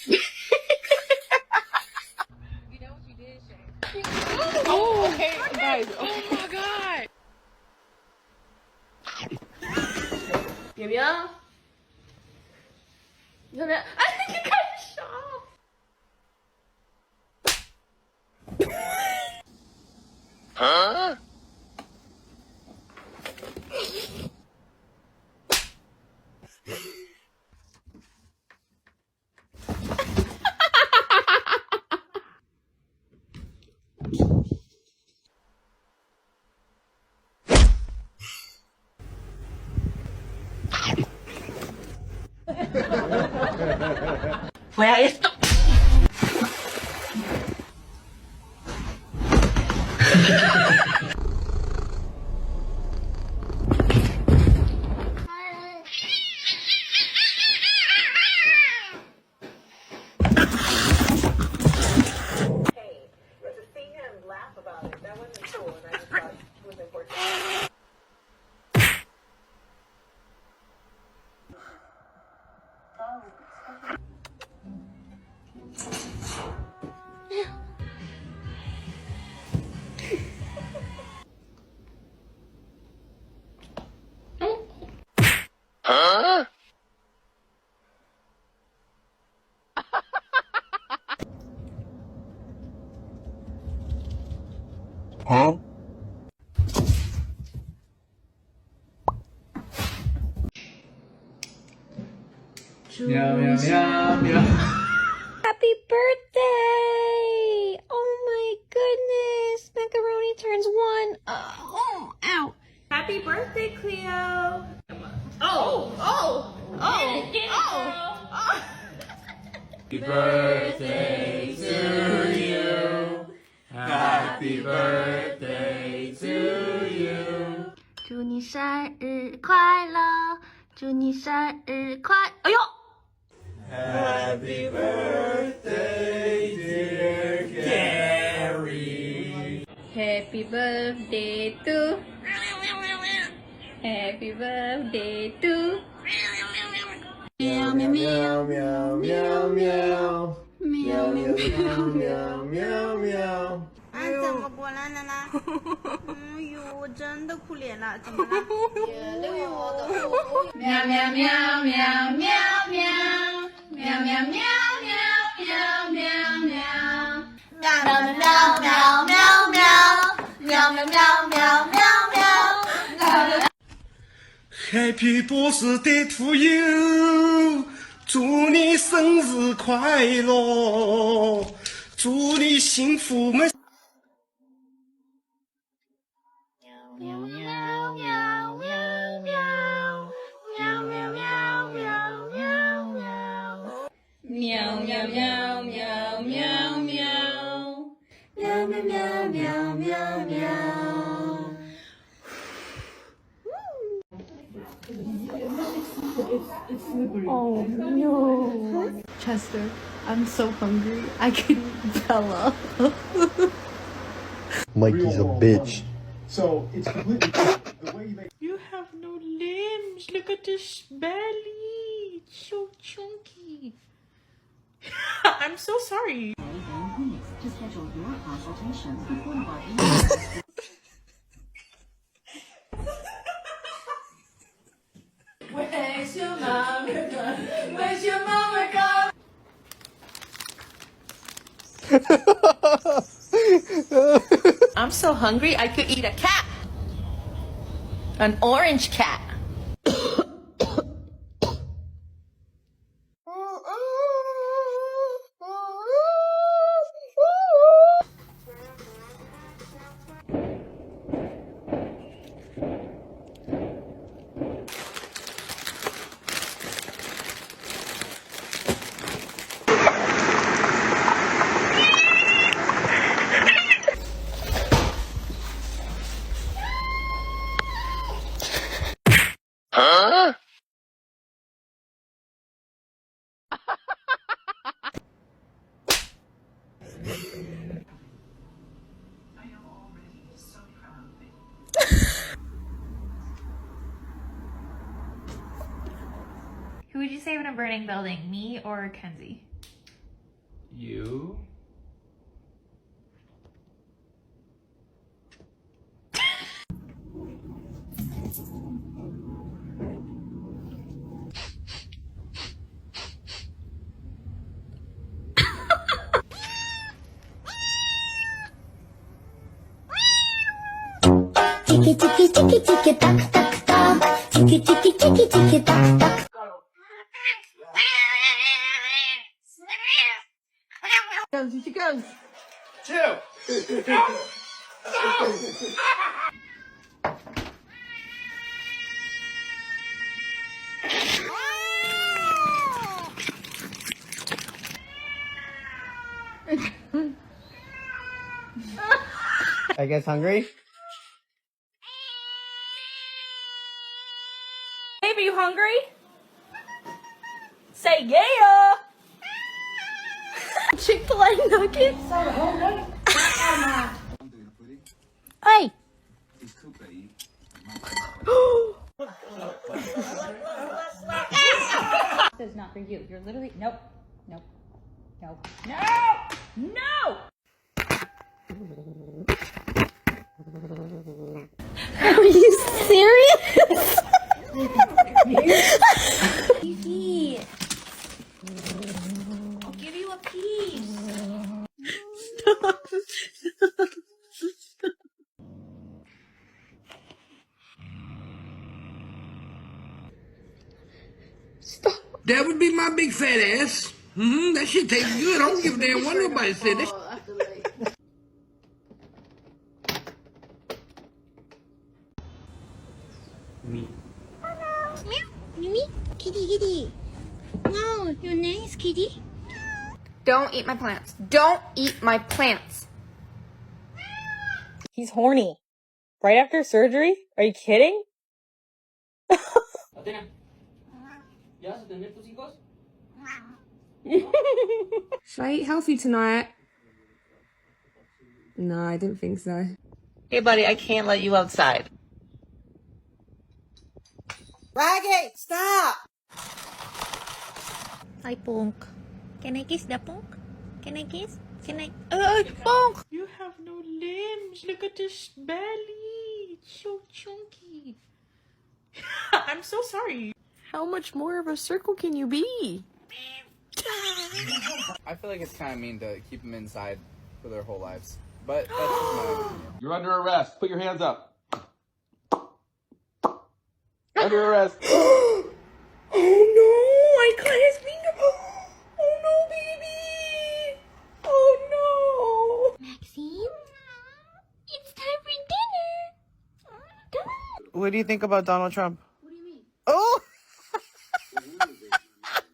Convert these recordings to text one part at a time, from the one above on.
You know what you did, Shay? Oh, okay, guys. Oh my god. Meow meow. Meow meow. I think you got shot. Huh? Where is the... Huh? Huh? Meow, meow, meow, meow. Happy birthday! Oh my goodness! Macaroni turns 1. Oh, ow! Happy birthday, Cleo. Oh, oh, oh, oh, oh. Happy birthday to you. Happy birthday to you. 祝你生日快乐！祝你生日快！哎呦！ Happy birthday, dear Gary. Happy birthday to Happy birthday to Meow meow meow Meow, meow, meow, meow. meow Meow, meow, meow, meow, meow. 怎么过来了啦？哎呦，我真的哭脸了，怎么了？meow meow meow meow meow meow meow meow meow meow meow meow Happy birthday to you， 祝你生日快乐，祝你幸福美。meow meow meow meow meow meow meow meow meow meow meow meow meow meow meow meow meow meow meow meow. Oh no. Chester, I'm so hungry. I could eat Bella. Mikey's a bitch. So it's completely the way you make. You have no limbs. Look at this belly. It's so chunky. I'm so sorry. To schedule your consultation before logging. Where's your mama gone? Where's your mama gone? I'm so hungry I could eat a cat. An orange cat. Huh? Who would you save in a burning building, me or Kenzie? You. Tiki tiki tiki tiki tak tak tak. Tiki tiki tiki tiki tak tak. Goes, she goes. Chill. I guess hungry? Babe, are you hungry? Say yeah! Chick-fil-A nuggets? Hey! This is not for you. You're literally nope, nope, nope, no, no. Are you serious? Kiki. I'll give you a piece. Stop. That would be my big fat ass. That shit tastes good. I don't give a damn what nobody said. That Me. Meow. Mimi. Kitty, kitty. Wow, you're nice, kitty. Don't eat my plants. Don't eat my plants. He's horny. Right after surgery? Are you kidding? Should I eat healthy tonight? No, I didn't think so. Hey, buddy, I can't let you outside. Raggy, stop. Hi, Punk. Can I kiss the Punk? Can I kiss? Can I? Bonk! You have no limbs. Look at this belly. It's so chunky. I'm so sorry. How much more of a circle can you be? I feel like it's kind of mean to keep them inside for their whole lives. But that's just my opinion. You're under arrest. Put your hands up. Under arrest. Oh no! I cut his finger! Oh no, baby! Oh no! Maxine? It's time for dinner. Come on. What do you think about Donald Trump? What do you mean? Oh!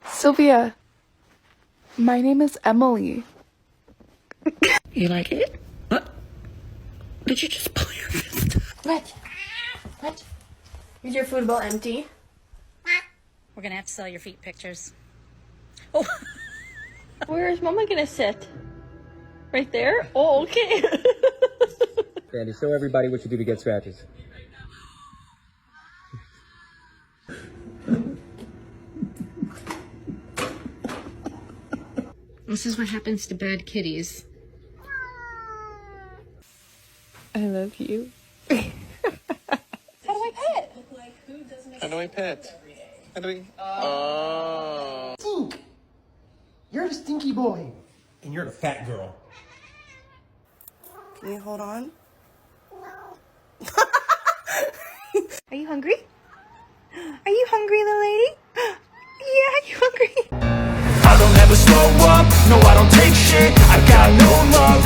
Sylvia, my name is Emily. You like it? What? Did you just pull your fist? What? What? Is your food bowl empty? We're gonna have to sell your feet pictures. Oh. Where is Mama gonna sit? Right there? Oh, okay. Randy, show everybody what you do to get scratches. This is what happens to bad kitties. I love you. How do I pet? How do I pet? How do we? Stink. You're the stinky boy. And you're the fat girl. Can you hold on? Are you hungry? Are you hungry, little lady? Yeah, are you hungry? I don't ever slow up. No, I don't take shit. I got no love